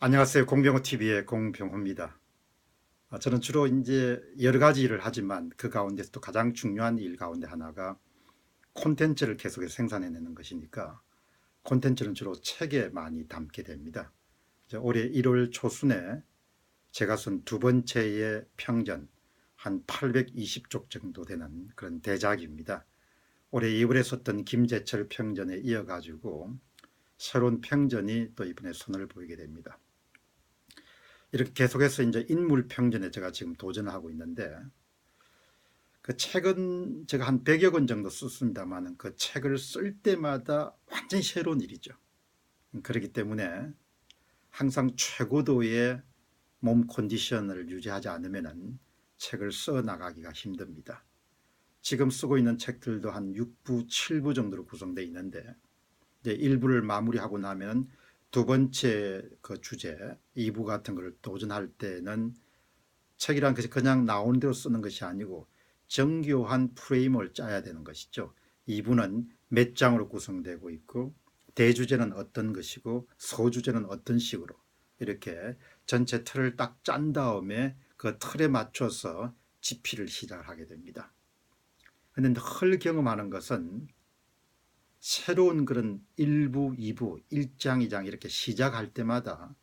안녕하세요. 공병호 TV의 공병호입니다. 저는 주로 이제 여러 가지 일을 하지만 그 가운데서도 가장 중요한 일 가운데 하나가 콘텐츠를 계속해서 생산해내는 것이니까 콘텐츠는 주로 책에 많이 담게 됩니다. 올해 1월 초순에 제가 쓴 두 번째의 평전, 한 820쪽 정도 되는 그런 대작입니다. 올해 2월에 썼던 김재철 평전에 이어가지고 새로운 평전이 또 이번에 손을 보이게 됩니다. 이렇게 계속해서 이제 인물 평전에 제가 지금 도전을 하고 있는데, 그 책은 제가 한 100여 권 정도 썼습니다만 그 책을 쓸 때마다 완전히 새로운 일이죠. 그렇기 때문에 항상 최고도의 몸 컨디션을 유지하지 않으면 책을 써 나가기가 힘듭니다. 지금 쓰고 있는 책들도 한 6부, 7부 정도로 구성되어 있는데, 이제 1부를 마무리하고 나면 두 번째 그 주제 2부 같은 걸 도전할 때는 책이란 것이 그냥 나오는 대로 쓰는 것이 아니고 정교한 프레임을 짜야 되는 것이죠. 2부는 몇 장으로 구성되고 있고 대주제는 어떤 것이고 소주제는 어떤 식으로, 이렇게 전체 틀을 딱 짠 다음에 그 틀에 맞춰서 집필을 시작하게 됩니다. 그런데 늘 경험하는 것은 새로운 그런 1부, 2부, 1장, 2장 이렇게 시작할 때마다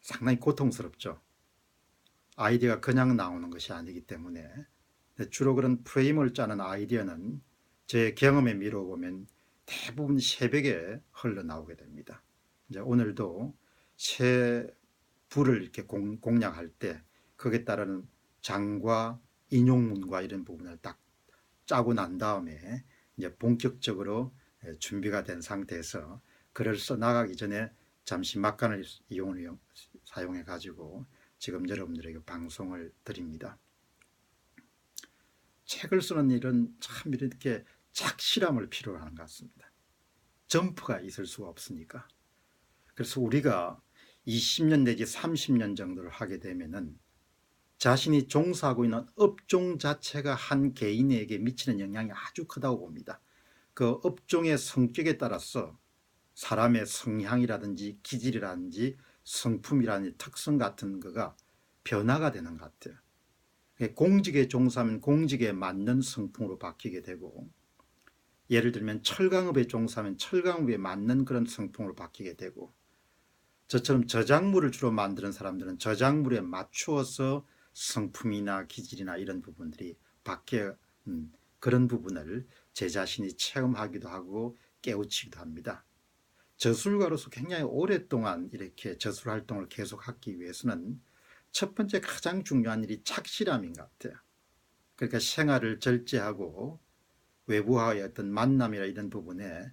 상당히 고통스럽죠. 아이디어가 그냥 나오는 것이 아니기 때문에. 주로 그런 프레임을 짜는 아이디어는 제 경험에 미뤄보면 대부분 새벽에 흘러나오게 됩니다. 이제 오늘도 새 부를 이렇게 공략할 때 거기에 따르는 장과 인용문과 이런 부분을 딱 짜고 난 다음에 이제 본격적으로 준비가 된 상태에서 글을 써 나가기 전에 잠시 막간을 사용해 가지고 지금 여러분들에게 방송을 드립니다. 책을 쓰는 일은 참 이렇게 착실함을 필요로 하는 것 같습니다. 점프가 있을 수가 없으니까. 그래서 우리가 20년 내지 30년 정도를 하게 되면은 자신이 종사하고 있는 업종 자체가 한 개인에게 미치는 영향이 아주 크다고 봅니다. 그 업종의 성격에 따라서 사람의 성향이라든지 기질이라든지 성품이라든지 특성 같은 거가 변화가 되는 것 같아요. 공직에 종사하면 공직에 맞는 성품으로 바뀌게 되고, 예를 들면 철강업에 종사하면 철강업에 맞는 그런 성품으로 바뀌게 되고, 저처럼 저작물을 주로 만드는 사람들은 저작물에 맞추어서 성품이나 기질이나 이런 부분들이 바뀌는 그런 부분을 제 자신이 체험하기도 하고 깨우치기도 합니다. 저술가로서 굉장히 오랫동안 이렇게 저술 활동을 계속하기 위해서는 첫 번째 가장 중요한 일이 착실함인 것 같아요. 그러니까 생활을 절제하고 외부와의 어떤 만남이나 이런 부분에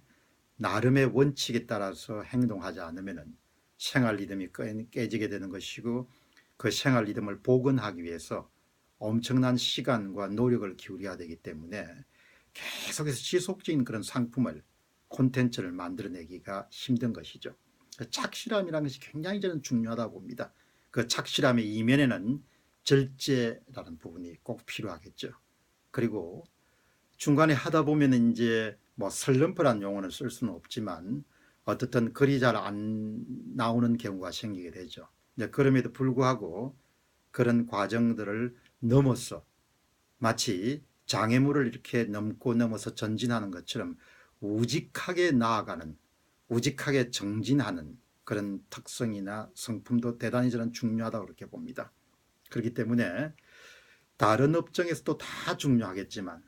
나름의 원칙에 따라서 행동하지 않으면 생활 리듬이 깨지게 되는 것이고, 그 생활 리듬을 복원하기 위해서 엄청난 시간과 노력을 기울여야 되기 때문에 계속해서 지속적인 그런 상품을, 콘텐츠를 만들어내기가 힘든 것이죠. 착실함이라는 것이 굉장히 저는 중요하다고 봅니다. 그 착실함의 이면에는 절제라는 부분이 꼭 필요하겠죠. 그리고 중간에 하다 보면 이제 뭐 슬럼프란 용어는 쓸 수는 없지만 어떻든 글이 잘 안 나오는 경우가 생기게 되죠. 그럼에도 불구하고 그런 과정들을 넘어서 마치 장애물을 이렇게 넘고 넘어서 전진하는 것처럼 우직하게 나아가는, 우직하게 정진하는 그런 특성이나 성품도 대단히 저는 중요하다고 그렇게 봅니다. 그렇기 때문에 다른 업종에서도 다 중요하겠지만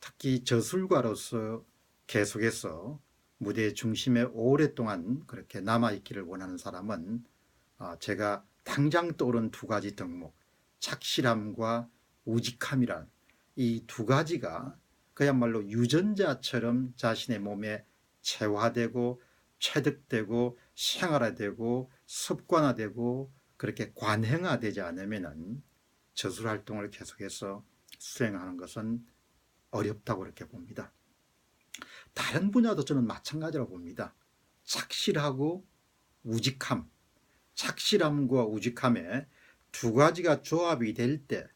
특히 저술가로서 계속해서 무대 중심에 오랫동안 그렇게 남아있기를 원하는 사람은 제가 당장 떠오른 두 가지 덕목, 착실함과 우직함이란 이 두 가지가 그야말로 유전자처럼 자신의 몸에 체화되고 체득되고 생활화되고 습관화되고 그렇게 관행화되지 않으면 저술 활동을 계속해서 수행하는 것은 어렵다고 그렇게 봅니다. 다른 분야도 저는 마찬가지라고 봅니다. 착실하고 우직함, 착실함과 우직함의 두 가지가 조합이 될 때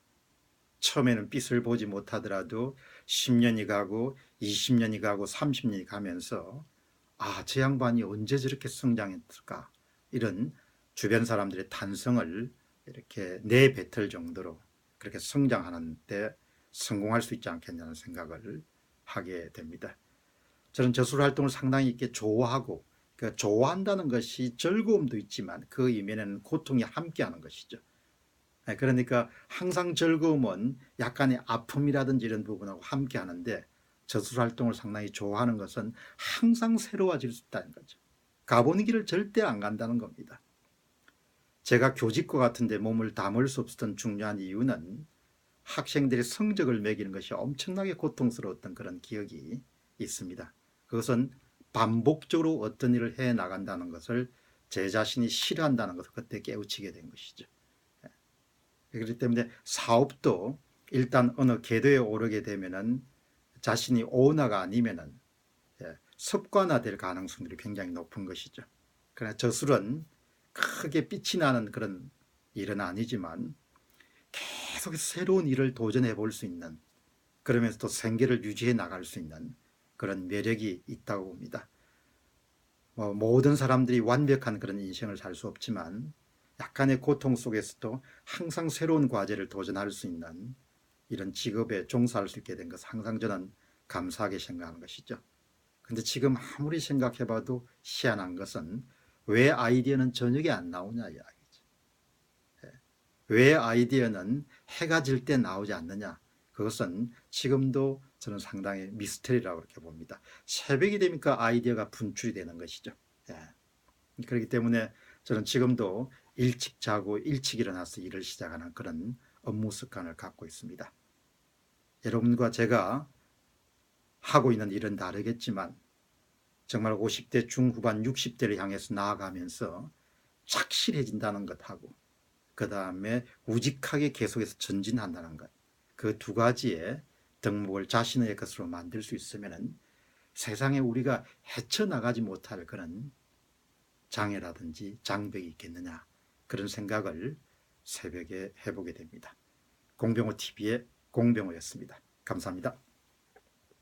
처음에는 빛을 보지 못하더라도 10년이 가고 20년이 가고 30년이 가면서 저 양반이 언제 저렇게 성장했을까, 이런 주변 사람들의 탄성을 이렇게 내뱉을 정도로 그렇게 성장하는 데 성공할 수 있지 않겠냐는 생각을 하게 됩니다. 저는 저술 활동을 상당히 이렇게 좋아하고, 그 좋아한다는 것이 즐거움도 있지만 그 이면에는 고통이 함께하는 것이죠. 그러니까 항상 즐거움은 약간의 아픔이라든지 이런 부분하고 함께 하는데, 저술 활동을 상당히 좋아하는 것은 항상 새로워질 수 있다는 거죠. 가보는 길을 절대 안 간다는 겁니다. 제가 교직과 같은 데 몸을 담을 수 없었던 중요한 이유는 학생들의 성적을 매기는 것이 엄청나게 고통스러웠던 그런 기억이 있습니다. 그것은 반복적으로 어떤 일을 해 나간다는 것을 제 자신이 싫어한다는 것을 그때 깨우치게 된 것이죠. 그렇기 때문에 사업도 일단 어느 궤도에 오르게 되면은 자신이 오너가 아니면은 습관화될 가능성들이 굉장히 높은 것이죠. 그러나 저술은 크게 빛이 나는 그런 일은 아니지만 계속해서 새로운 일을 도전해 볼 수 있는, 그러면서 또 생계를 유지해 나갈 수 있는 그런 매력이 있다고 봅니다. 모든 사람들이 완벽한 그런 인생을 살 수 없지만 약간의 고통 속에서도 항상 새로운 과제를 도전할 수 있는 이런 직업에 종사할 수 있게 된 것을 항상 저는 감사하게 생각하는 것이죠. 근데 지금 아무리 생각해봐도 희한한 것은 왜 아이디어는 저녁에 안 나오냐 이야기죠. 왜 아이디어는 해가 질 때 나오지 않느냐. 그것은 지금도 저는 상당히 미스터리라고 그렇게 봅니다. 새벽이 되니까 아이디어가 분출이 되는 것이죠. 그렇기 때문에 저는 지금도 일찍 자고 일찍 일어나서 일을 시작하는 그런 업무 습관을 갖고 있습니다. 여러분과 제가 하고 있는 일은 다르겠지만 정말 50대 중후반 60대를 향해서 나아가면서 착실해진다는 것하고 그 다음에 우직하게 계속해서 전진한다는 것, 그 두 가지의 덕목을 자신의 것으로 만들 수 있으면 세상에 우리가 헤쳐나가지 못할 그런 장애라든지 장벽이 있겠느냐, 그런 생각을 새벽에 해보게 됩니다. 공병호 TV의 공병호였습니다. 감사합니다.